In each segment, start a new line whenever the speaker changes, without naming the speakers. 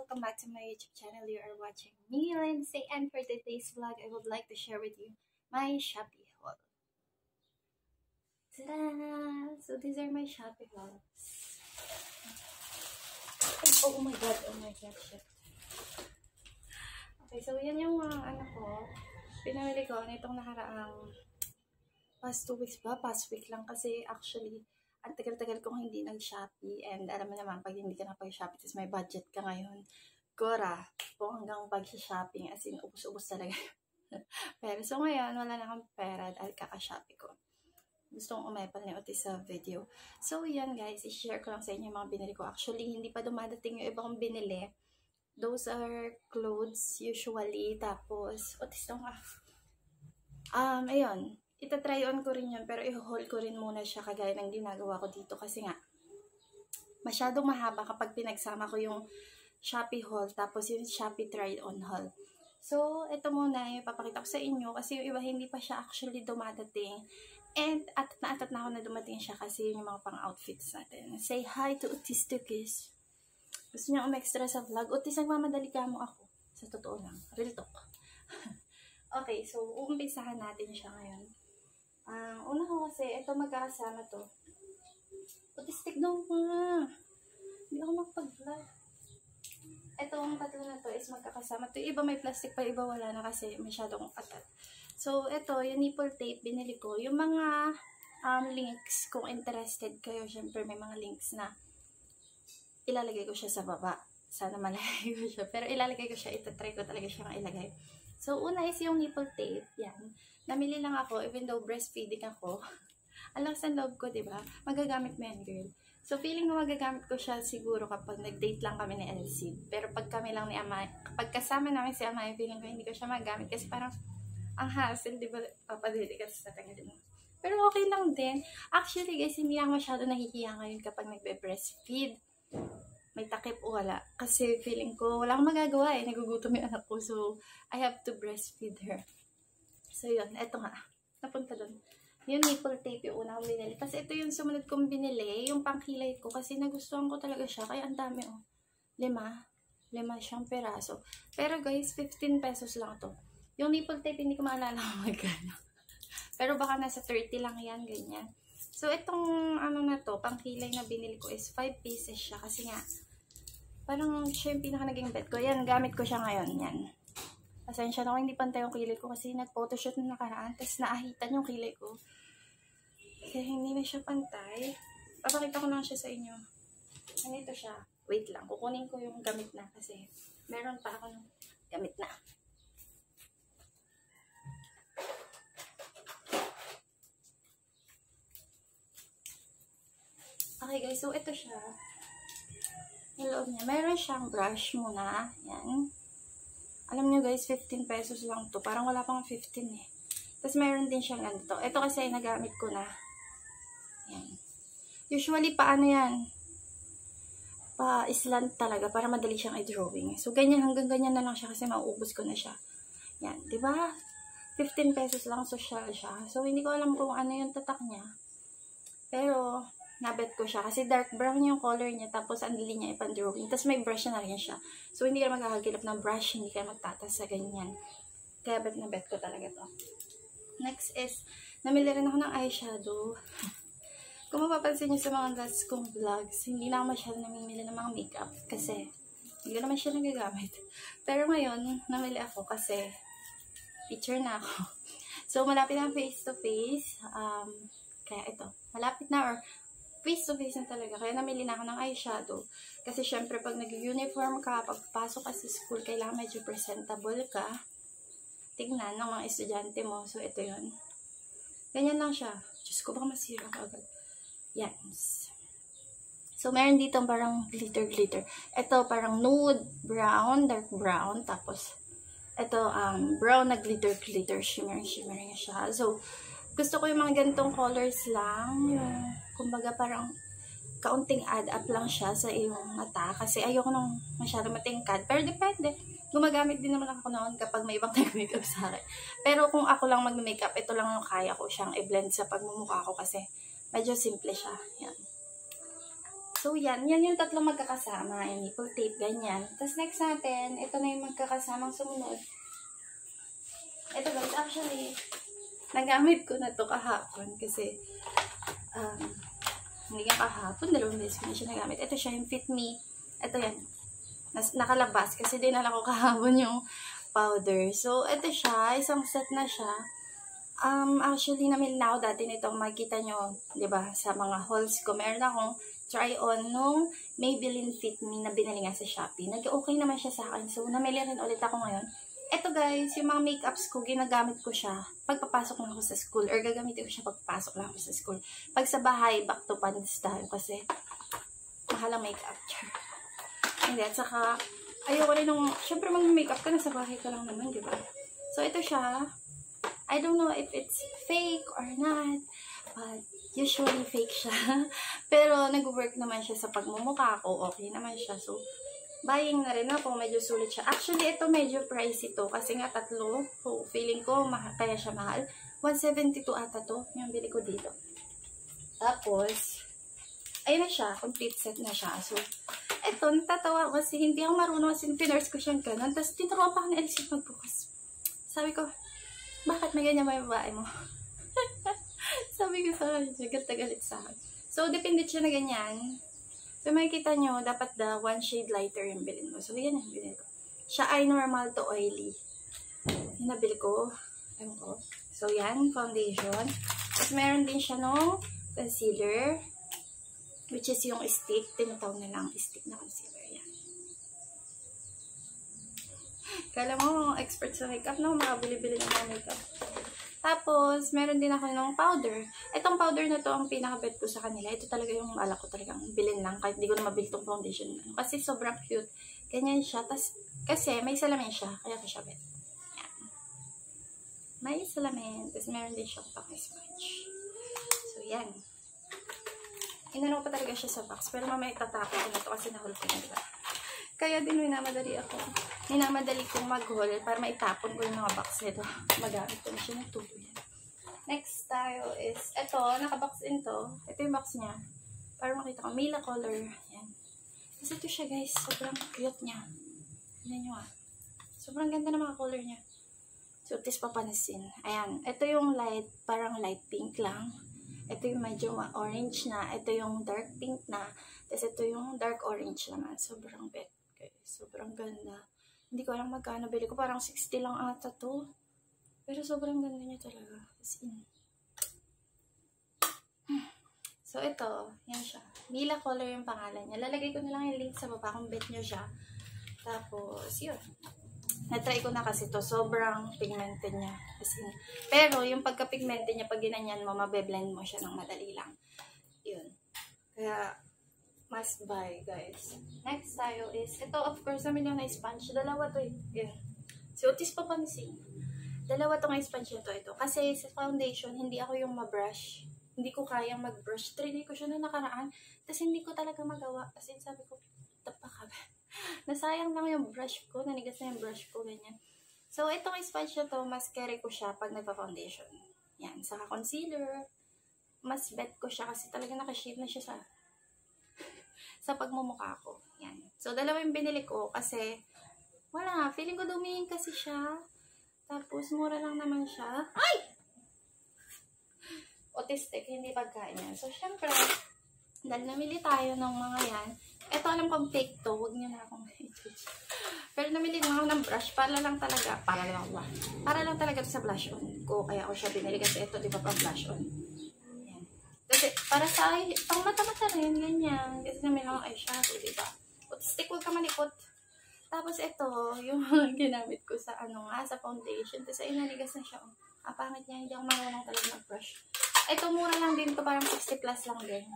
welcome back to my YouTube channel. You are watching me, Lindsay, and for today's vlog, I would like to share with you my Shopee haul. Ta-da! So these are my Shopee hauls. Oh my god, shit. Okay, so yan yung mga pinamili ko nitong nakaraang past 2 weeks ba? Past week lang kasi actually, ang tagal-tagal kong hindi nag-Shopee, and alam mo naman, pag hindi ka na pag-Shopee, tapos may budget ka ngayon, gora, po hanggang pag-shopping, as in, ubus-ubus talaga. Pero so ngayon, wala na akong pera dahil kaka-Shopee ko. Gusto kong umepal ni Otis sa video. So yan guys, i-share ko lang sa inyo yung mga binili ko. Actually, hindi pa dumadating yung ibang binili. Those are clothes usually. Tapos, Otis lang ayun. Ita-try on ko rin yun, pero i-haul ko rin muna siya kagaya ng ginagawa ko dito kasi nga, masyadong mahaba kapag pinagsama ko yung Shopee haul, tapos yung Shopee try on haul. So, ito muna yung papakita ko sa inyo kasi yung iba hindi pa siya actually dumadating. And atat na ako na dumating siya kasi yung mga pang-outfits natin. Say hi to Otis Tukis. Gusto niya extra sa vlog. Otis, nagmamadali ka mo ako. Sa totoo lang. Real talk. Okay, so uumpisahan natin siya ngayon. Una ko kasi, ito magkakasama to. Autistic daw nga. Hindi ako makapag-vlog. Itong tatlo na to is magkakasama. Ito iba may plastic pa, iba wala na kasi masyadong atat. So, ito, yung nipple tape, binili ko. Yung mga links, kung interested kayo, syempre may mga links na ilalagay ko siya sa baba. Sana malagay ko siya. Pero ilalagay ko siya, itatry ko talaga siyang ilagay. So, una is yung nipple tape. Yan. Namili lang ako, even though breastfeeding ako. Alam sa loob ko, diba? Magagamit mo yan, girl. So, feeling ko magagamit ko siya siguro kapag nag-date lang kami ni Elsie. Pero pag kami lang ni Amay, kapag kasama namin si Amay, feeling ko hindi ko siya magamit. Kasi parang, ang hassle, diba? Papadili ka sa tatangalin mo. Pero okay lang din. Actually, guys, hindi ako masyado nahihiya ngayon kapag nagbe-breastfeed. May takip o wala. Kasi feeling ko, wala akong magagawa eh. Nagugutom yung anak ko. So, I have to breastfeed her. So, yun. Eto nga. Napunta doon. Yung nipple tape yung una kong binili. Kasi ito yung sumunod kong binili. Yung pangkilay ko. Kasi nagustuhan ko talaga siya. Kaya ang dami oh. 5 siyang peraso. Pero guys, 15 pesos lang to. Yung nipple tape, hindi ko maalala kung magkano. Pero baka nasa 30 lang yan. Ganyan. So, itong na to, pangkilay na binili ko is 5 pieces siya. Kasi nga, parang siya yung pinaka naging bet ko. Yan, gamit ko siya ngayon. Yan. Pasensya na ako, hindi pantay yung kilay ko kasi nag-photoshoot na nakaraan. Tapos naahitan yung kilay ko. Kaya hindi na siya pantay. Papakita ko lang siya sa inyo. Ganito siya. Wait lang, kukunin ko yung gamit na kasi meron pa ako ng gamit na. Okay guys, so ito siya. Yung loob niya. Meron siyang brush muna. Yan. Alam nyo guys, 15 pesos lang to. Parang wala pang 15 eh. Tapos meron din siyang ganito. Ito kasi ay nagamit ko na. Yan. Usually, paano yan? Pa-slant talaga para madali siyang i-drawing. So, ganyan, hanggang ganyan na lang siya kasi mauubos ko na siya. Yan, diba? 15 pesos lang, social siya. So, hindi ko alam kung ano yung tatak niya. Pero, nabet ko siya. Kasi dark brown yung color niya. Tapos, ang dali niya ipan-drawing. Tapos, may brush na rin siya. So, hindi ka magkakagilap ng brush. Hindi ka magtatas sa ganyan. Kaya, bet na bet ko talaga to. Next is, namili rin ako ng eyeshadow. Kung mapapansin niyo sa mga last kong vlogs, hindi na ako masyado namimili ng mga makeup. Kasi, hindi ko naman siya nagagamit. Pero ngayon, namili ako kasi, teacher na ako. So, malapit na face-to-face. Kaya ito, malapit na or face-to-face na talaga. Kaya namili na ako ng eyeshadow. Kasi syempre, pag nag-uniform ka, pagpasok ka sa school, kailangan medyo presentable ka. Tignan ng mga estudyante mo. So, ito yun. Ganyan lang siya. Diyos ko, baka masira ka agad. Yan. So, meron dito parang glitter-glitter. Ito, parang nude, brown, dark brown. Tapos, ito, brown na glitter-glitter. Shimmering siya. So, gusto ko yung mga ganitong colors lang. Yung, kumbaga parang kaunting add-up lang siya sa iyong mata. Kasi ayoko nung masyado matingkad. Pero depende. Gumagamit din naman ako noon kapag may ibang nag-makeup sa akin. Pero kung ako lang mag-makeup, ito lang yung kaya ko siyang i-blend sa pagmumukha ko kasi medyo simple siya. Yan. So, yan yung tatlong magkakasama. Yung nipple tape, ganyan. Tapos, next natin, ito na yung magkakasamang sumunod. Ito guys, actually, nagamit ko na to kahapon kasi, hindi nga kahapon, 2 beses ko na siya nagamit. Ito siya, yung Fit Me. Ito yan. Nakalabas kasi dinala ko kahapon yung powder. So, ito siya, isang set na siya. Actually, namili na ako dati nito. Makikita nyo, di ba, sa mga hauls ko, meron akong try-on nung Maybelline Fit Me na binili nga sa Shopee. Nag-okay naman siya sa akin. So, namili rin ulit ako ngayon. Ito guys, yung mga makeups ko, ginagamit ko siya pagpapasok lang ako sa school. Or gagamitin ko siya pagpapasok lang ako sa school. Pag sa bahay, back to pants tayo kasi mahal ang makeup. Hindi, at saka, ayoko rin nung, syempre mag-makeup ka na sa bahay ka lang naman, di ba? So, ito siya. I don't know if it's fake or not, but usually fake siya. Pero nag-work naman siya sa pagmumukha ko. Okay naman siya. So, buying na rin ako. Medyo sulit siya. Actually, ito medyo pricey to. Kasi nga 3. So, feeling ko kaya siya mahal. 172 ata to. Yung bili ko dito. Tapos, ayun na siya. Complete set na siya. So, ito, natatawa ko kasi hindi ako marunong. Kasi pinurse ko siyang ganun. Tapos, tinuruan pa ako ng LC magbukas. Sabi ko, bakit may ganyan may babae mo? Sabi ko sa kanya, galit sa akin. So, depende siya na ganyan. So, makikita nyo, dapat 1 shade lighter yung bilhin mo. So, yan yung bilhin ko. Siya ay normal to oily. Yung nabili ko. Ewan ko. So, yan, foundation. Tapos, meron din siya no concealer. Which is yung stick. Tinatawag na lang stick na concealer. Yan. Kala mo, expert sa makeup, no? Makabili-bili ng mga makeup. Tapos, meron din ako ng powder. Itong powder na to ang pinaka-bet ko sa kanila. Ito talaga yung alak ko talagang bilhin lang. Kahit di ko na mabili itong foundation. Kasi sobrang cute. Ganyan siya. Tapos, kasi may salamin siya. Kaya ko siya bet. Yan. May salamin. Tapos, meron din siyang pang-smudge. So, yan. Inano pa talaga siya sa box. Pero mamaya itatapon ko na to kasi nahul ko na, diba? Kaya din minamadali ako. Minamadali kong mag-haul para maitapon ko yung mga box nito. Magamit ko na siya ng tubo yan. Next tayo is, ito, nakabox in to. Ito yung box niya. Para makita ko, Mila color. Yan. Kasi ito siya guys, sobrang cute niya. Tignan nyo ah. Sobrang ganda ng mga color niya. So, tis papanasin. Ayan. Ito yung light, parang light pink lang. Ito yung medyo orange na. Ito yung dark pink na. Tapos ito yung dark orange naman. Sobrang bet. Okay. Sobrang ganda. Hindi ko alam magkano. Bili ko parang 60 lang ata to. Pero sobrang ganda niya talaga. As in. So ito. Yan siya. Mila color yung pangalan niya. Lalagay ko na lang yung link sa baba kung bet nyo siya. Tapos yun. Na-try ko na kasi to. Sobrang pigmented niya. As in. Pero yung pagka-pigmented niya, pag ginanyan mo, mabe-blend mo siya ng madali lang. Yun. Kaya, must buy, guys. Next tayo is, ito, of course, namin yung na-sponge. Dalawa to eh. Yan. So, tis papanasin. Dalawa to nga sponge na to. Ito. Kasi sa foundation, hindi ako yung ma-brush. Hindi ko kayang mag-brush. Trinay ko siya na nakaraan. Tapos, hindi ko talaga magawa. Kasi sabi ko, tapakab. Nasayang lang yung brush ko. Nanigas na yung brush ko. Ganyan. So, itong sponge na to, mas carry ko siya pag nagpa-foundation. Yan. Saka concealer. Mas bet ko siya kasi talaga nakashade na siya sa pagmumukha ko. Yan. So, dalawa yung binili ko kasi wala. Feeling ko dumihin kasi siya. Tapos, mura lang naman siya. Ay! Autistic, hindi pagkain yan. So, syempre, dahil namili tayo ng mga yan. Ito, alam kong fake to. Huwag niyo na akong i-teach. Pero namili na ako ng brush. Para lang talaga sa blush on ko. Kaya ako siya binili kasi ito, di ba, pa blush on. Kasi, para sa pang mata-mata rin, ganyan. Kasi namin lang eyeshadow, diba? Autistic, huwag ka malikot. Tapos, ito, yung ginamit ko sa, sa foundation. Tapos, ayun, nanigas na siya. Pangit niya, hindi ako marunong talaga mag-brush. Ito, mura lang din to parang 60 plus lang din.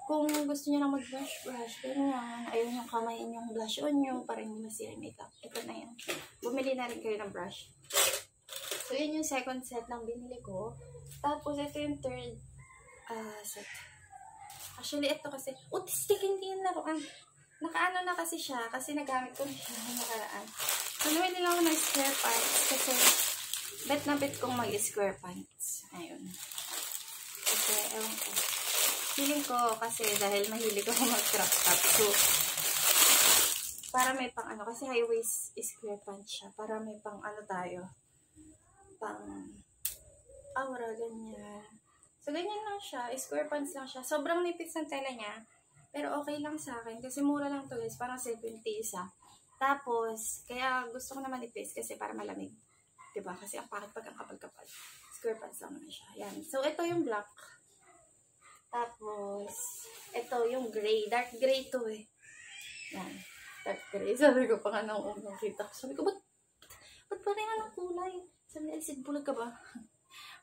Kung gusto niyo lang mag-brush, ganyan. Ayun yung kamay yung blush on nyo, para hindi masira yung makeup. Ito na yan. Bumili na rin kayo ng brush. So, yun yung second set lang binili ko. Tapos, ito yung third set. Actually, ito kasi, autistic, hindi yung laruan. Nakaano na kasi siya, kasi nagamit ko na siya ng nakaraan. So, nawili lang ako ng square pants, kasi bet na bet kong mag-square pants. Ayun. Kasi, ewan ko. Feeling ko kasi dahil mahilig ako mag-crop top. So, para may pang ano, kasi high waist square pants siya. Para may pang ano tayo. Pang aura, ganyan. So, ganyan lang siya. Square pants lang siya. Sobrang nipis ng tela niya. Pero okay lang sa akin. Kasi mura lang to guys. Parang 70 isa. Tapos, kaya gusto ko naman nipis kasi para malamig. Diba? Kasi ang pangit pag ang kapal-kapal. Square pants lang naman siya. Yan. So, ito yung black. Tapos, ito yung gray. Dark gray to eh. Yan. Dark gray. Sabi ko pa nga nung unang kita ko. Sabi ko, ba't pareha ng kulay? Sabi niya, Elsid, bulag ka ba?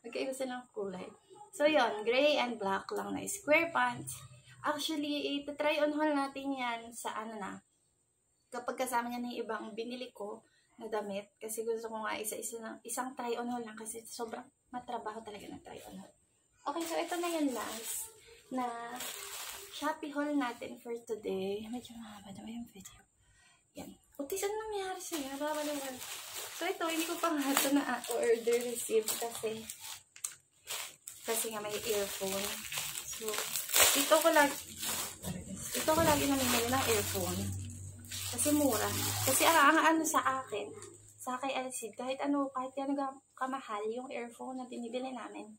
Magkaiba silang kulay. So, yun. Gray and black lang na square pants. Actually, ita-try on haul natin yan sa ano na. Kapag kasama niya ng ibang binili ko na damit. Kasi gusto ko nga isang try on haul lang. Kasi sobrang matrabaho talaga na try on haul. Okay, so ito na yung last na Shopee haul natin for today. Medyo mahaba naman yung video. Yan. Utis, ano nangyari sa'yo? So, ito, hindi ko pa nga ito na order receive kasi nga may earphone. So, ito ko lagi namimili ng earphone. Kasi mura. Kasi ano sa akin, sa kay Elsid, kahit gano'n kamahal yung earphone na binibili namin,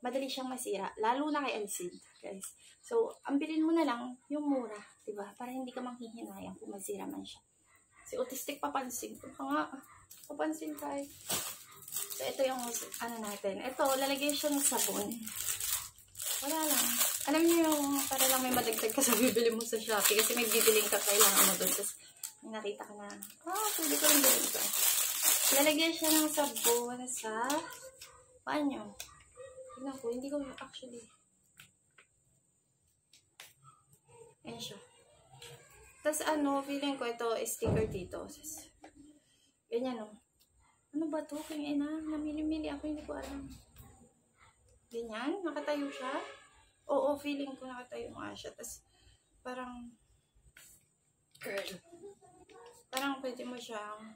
madali siyang masira. Lalo na kay Elsid, guys. So, ang bilhin mo na lang yung mura, diba? Para hindi ka manghihinayang kung masira man siya. Si autistic papansin ko. Papansin ka eh. So, ito yung ano natin. Ito, lalagay siya ng sabon. Wala lang. Alam niyo yung para lang may madagdag ka sa bibili mo sa Shopee. Kasi may bibiling ka, kailangan mo doon. Tapos, may nakita ka na, pwede ko rin bilhin ito. Lalagay siya ng sabon sa banyo. Tignan ko, hindi ko actually. Ayan siya. Tapos feeling ko ito, sticker dito. Ganyan Ano ba to? Kaya namili-mili ako, hindi ko alam. Ganyan, nakatayo siya. Oo, feeling ko nakatayo nga siya. Tapos, parang pwede mo siyang,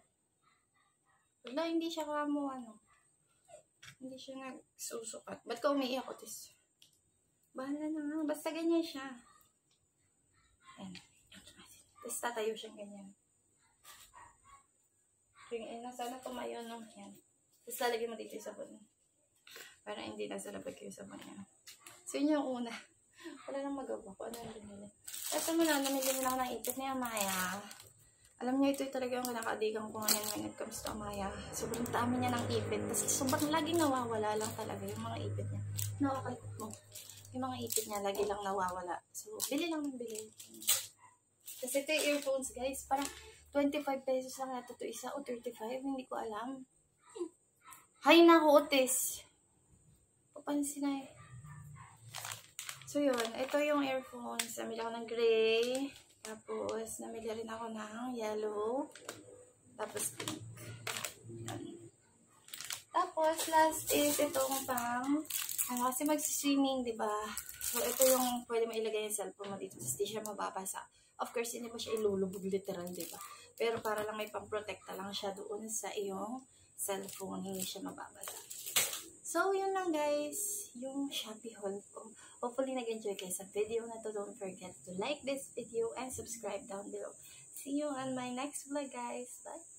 wala, hindi siya hindi siya nagsusukat. Ba't ka umiiyak ko, Tis? Bahala na nga. Basta ganyan siya. Ayan. Tapos tatayo siyang ganyan. Sana tumayo, no? Yan. Tapos lalagyan mo dito yung sabon. Para hindi nasa labag yung sabon niya. So, yun yung una. Wala nang magawa ko. Ano yung binili? Ito muna, namili na ako ng ipit ni Amaya. Alam niyo, ito talaga yung kinakadigang ko ngayon when it comes to Amaya. Sobrang dami niya ng ipit. Tapos sobrang laging nawawala lang talaga yung mga ipit niya. Nakakalikot mo. Yung mga ipit niya, lagi lang nawawala. So, bili lang ng bili. Tapos ito yung earphones, guys. Parang 25 pesos lang natin ito isa o 35. Hindi ko alam. Hay nako, Otis. Papansin na eh. So, yun. Ito yung earphones. Namili ako ng gray. Tapos, namili rin ako ng yellow. Tapos, pink. Yan. Tapos, last is itong pang kasi mag-swimming, diba? So, ito yung pwede mo ilagay yung cellphone mo dito. Tapos, di siya mababasa. Of course, hindi mo siya ilulubog literal, diba? Pero para lang may pang-protecta lang siya doon sa iyong cellphone. Hindi siya mababasa. So, yun lang guys. Yung Shopee haul ko. Hopefully, nag-enjoy kayo sa video na to. Don't forget to like this video and subscribe down below. See you on my next vlog, guys. Bye!